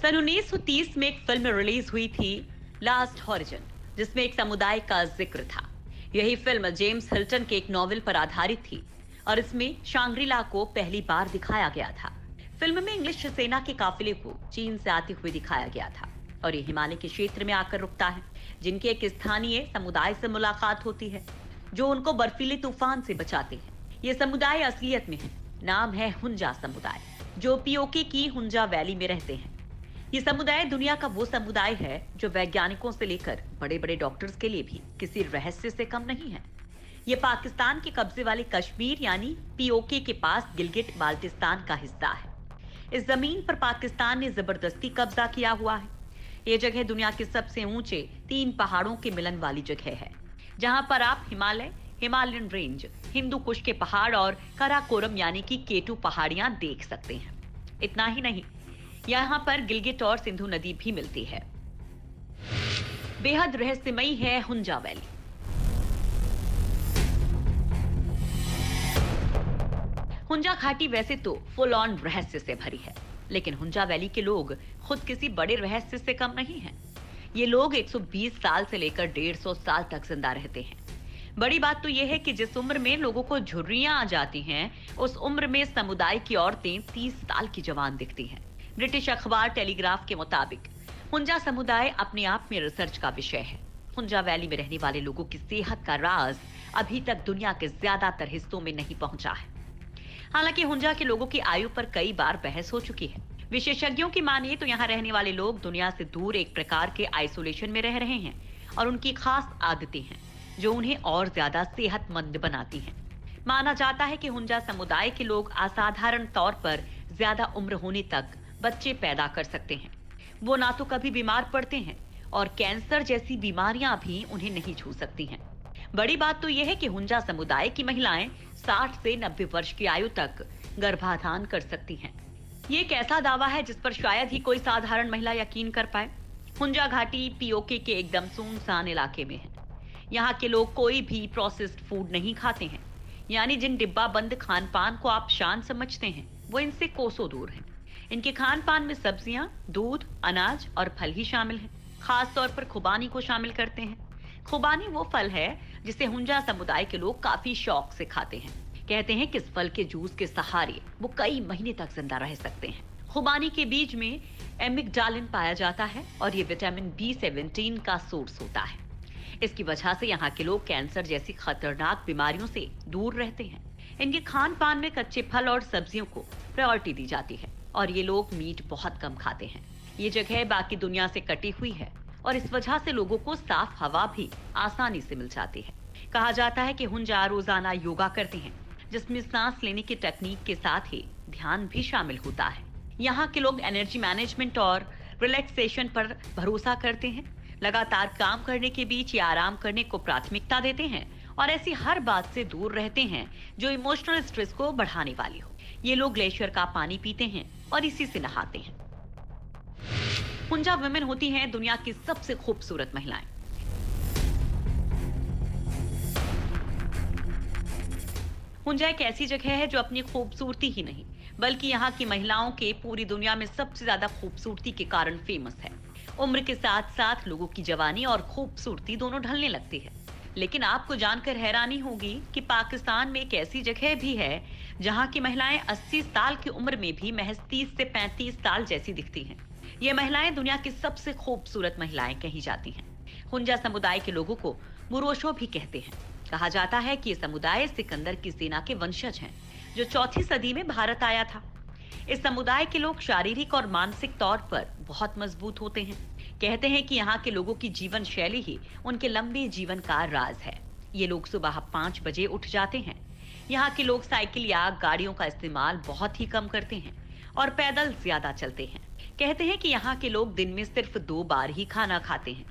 सन 1930 में एक film release हुई थी, लास्ट हॉरिजन, जिसमें एक समुदाय का जिक्र था। यही फिल्म जेम्स हिल्टन के एक नॉवेल पर आधारित थी और इसमें शांग्रीला को पहली बार दिखाया गया था। फिल्म में इंग्लिश सेना के काफिले को चीन से आते हुए दिखाया गया था और ये हिमालय के क्षेत्र में आकर रुकता है, जिनके एक स्थानीय समुदाय से मुलाकात होती है जो उनको बर्फीले तूफान से बचाते हैं। ये समुदाय असलियत में है, नाम है हुंजा समुदाय, जो पीओके की हुंजा वैली में रहते हैं। ये समुदाय दुनिया का वो समुदाय है जो वैज्ञानिकों से लेकर बड़े बड़े डॉक्टर्स के लिए भी किसी रहस्य से कम नहीं है। ये पाकिस्तान के कब्जे वाले कश्मीर यानी पीओके के पास गिलगिट बाल्टिस्तान का हिस्सा है। इस जमीन पर पाकिस्तान ने जबरदस्ती कब्जा किया हुआ है। ये जगह दुनिया के सबसे ऊंचे 3 पहाड़ों के मिलन वाली जगह है, जहां पर आप हिमालय, हिमालयन रेंज, हिंदू कुश के पहाड़ और कराकोरम यानी कि केटू पहाड़ियां देख सकते हैं। इतना ही नहीं, यहाँ पर गिलगिट और सिंधु नदी भी मिलती है। बेहद रहस्यमयी है हुंजा वैली। हुंजा घाटी वैसे तो फुल ऑन रहस्य से भरी है, लेकिन हुंजा वैली के लोग खुद किसी बड़े रहस्य से कम नहीं हैं। ये लोग 120 साल से लेकर 150 साल तक जिंदा रहते हैं। बड़ी बात तो यह है कि जिस उम्र में लोगों को झुर्रियां आ जाती हैं, उस उम्र में समुदाय की औरतें 30 साल की जवान दिखती हैं। ब्रिटिश अखबार टेलीग्राफ के मुताबिक हुंजा समुदाय अपने आप में रिसर्च का विषय है। हुंजा वैली में रहने वाले लोगों की सेहत का राज अभी तक दुनिया के ज्यादातर हिस्सों में नहीं पहुंचा है। हालांकि हुंजा के लोगों की आयु पर कई बार बहस हो चुकी है। विशेषज्ञों की मानिए तो यहाँ रहने वाले लोग दुनिया से दूर एक प्रकार के आइसोलेशन में रह रहे हैं और उनकी खास आदतें हैं जो उन्हें और ज्यादा सेहतमंद बनाती हैं। माना जाता है कि हुंजा समुदाय के लोग असाधारण तौर पर ज्यादा उम्र होने तक बच्चे पैदा कर सकते हैं। वो ना तो कभी बीमार पड़ते हैं और कैंसर जैसी बीमारियां भी उन्हें नहीं छू सकती हैं। बड़ी बात तो यह है कि हुंजा समुदाय की महिलाएं 60 से 90 वर्ष की आयु तक गर्भाधान कर सकती हैं। ये एक ऐसा दावा है जिस पर शायद ही कोई साधारण महिला यकीन कर पाए। हुंजा घाटी पीओके के एकदम सुनसान इलाके में है। यहाँ के लोग कोई भी प्रोसेस्ड फूड नहीं खाते हैं, यानी जिन डिब्बा बंद खान पान को आप शान समझते हैं वो इनसे कोसों दूर है। इनके खान पान में सब्जियां, दूध, अनाज और फल ही शामिल हैं। खास तौर पर खुबानी को शामिल करते हैं। खुबानी वो फल है जिसे हुंजा समुदाय के लोग काफी शौक से खाते हैं। कहते हैं कि इस फल के जूस के सहारे वो कई महीने तक जिंदा रह सकते हैं। खुबानी के बीज में एमिग्डालिन पाया जाता है और ये विटामिन B17 का सोर्स होता है। इसकी वजह से यहाँ के लोग कैंसर जैसी खतरनाक बीमारियों से दूर रहते हैं। इनके खान पान में कच्चे फल और सब्जियों को प्रायोरिटी दी जाती है और ये लोग मीट बहुत कम खाते हैं। ये जगह बाकी दुनिया से कटी हुई है और इस वजह से लोगों को साफ हवा भी आसानी से मिल जाती है। कहा जाता है कि हुंजा रोजाना योगा करते हैं, जिसमें सांस लेने की टेक्निक के साथ ही ध्यान भी शामिल होता है। यहाँ के लोग एनर्जी मैनेजमेंट और रिलैक्सेशन पर भरोसा करते हैं। लगातार काम करने के बीच या आराम करने को प्राथमिकता देते हैं और ऐसी हर बात से दूर रहते हैं जो इमोशनल स्ट्रेस को बढ़ाने वाली हो। ये लोग ग्लेशियर का पानी पीते हैं और इसी से नहाते हैं। हुंजा वुमेन होती हैं दुनिया की सबसे खूबसूरत महिलाएं। हुंजा एक ऐसी जगह है जो अपनी खूबसूरती ही नहीं बल्कि यहाँ की महिलाओं के पूरी दुनिया में सबसे ज्यादा खूबसूरती के कारण फेमस है। उम्र के साथ साथ लोगों की जवानी और खूबसूरती दोनों ढलने लगती है। लेकिन आपको जानकर हैरानी होगी कि पाकिस्तान में एक ऐसी जगह भी है जहां की महिलाएं 80 साल की उम्र में भी महज 30 से 35 साल जैसी दिखती हैं। ये महिलाएं दुनिया की सबसे खूबसूरत महिलाएं कही जाती हैं। हुंजा समुदाय के लोगों को मुरोशो भी कहते हैं। कहा जाता है कि ये समुदाय सिकंदर की सेना के वंशज हैं, जो 4वीं सदी में भारत आया था। इस समुदाय के लोग शारीरिक और मानसिक तौर पर बहुत मजबूत होते हैं। कहते हैं कि यहाँ के लोगों की जीवन शैली ही उनके लंबे जीवन का राज है। ये लोग सुबह 5 बजे उठ जाते हैं। यहाँ के लोग साइकिल या गाड़ियों का इस्तेमाल बहुत ही कम करते हैं और पैदल ज्यादा चलते हैं। कहते हैं कि यहाँ के लोग दिन में सिर्फ 2 बार ही खाना खाते हैं।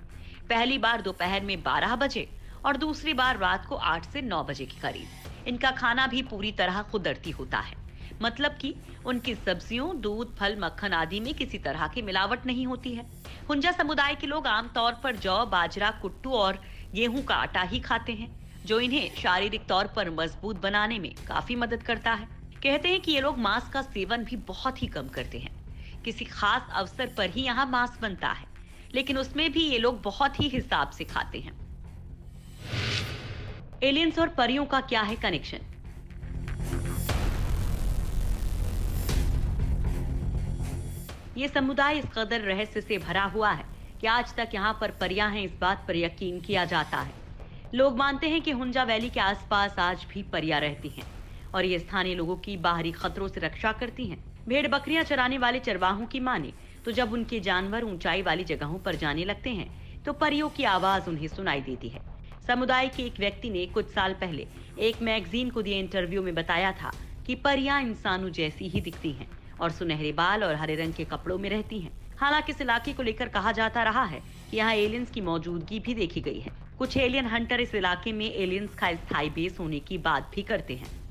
पहली बार दोपहर में 12 बजे और दूसरी बार रात को 8 से 9 बजे के करीब। इनका खाना भी पूरी तरह कुदरती होता है, मतलब कि उनकी सब्जियों, दूध, फल, मक्खन आदि में किसी तरह की मिलावट नहीं होती है। हुंजा समुदाय के लोग आमतौर पर जौ, बाजरा, कुट्टू और गेहूं का आटा ही खाते हैं, जो इन्हें शारीरिक तौर पर मजबूत बनाने में काफी मदद करता है। कहते हैं कि ये लोग मांस का सेवन भी बहुत ही कम करते हैं। किसी खास अवसर पर ही यहाँ मांस बनता है, लेकिन उसमें भी ये लोग बहुत ही हिसाब से खाते हैं। एलियंस और परियों का क्या है कनेक्शन? ये समुदाय इस कदर रहस्य से भरा हुआ है कि आज तक यहाँ पर परियां हैं, इस बात पर यकीन किया जाता है। लोग मानते हैं कि हुंजा वैली के आसपास आज भी परियां रहती हैं और ये स्थानीय लोगों की बाहरी खतरों से रक्षा करती हैं। भेड़ बकरियां चराने वाले चरवाहों की माने तो जब उनके जानवर ऊंचाई वाली जगहों पर जाने लगते हैं तो परियों की आवाज उन्हें सुनाई देती है। समुदाय के एक व्यक्ति ने कुछ साल पहले एक मैगजीन को दिए इंटरव्यू में बताया था कि परियां इंसानों जैसी ही दिखती हैं और सुनहरे बाल और हरे रंग के कपड़ों में रहती हैं। हालांकि इस इलाके को लेकर कहा जाता रहा है कि यहाँ एलियंस की मौजूदगी भी देखी गई है। कुछ एलियन हंटर इस इलाके में एलियंस का स्थायी बेस होने की बात भी करते हैं।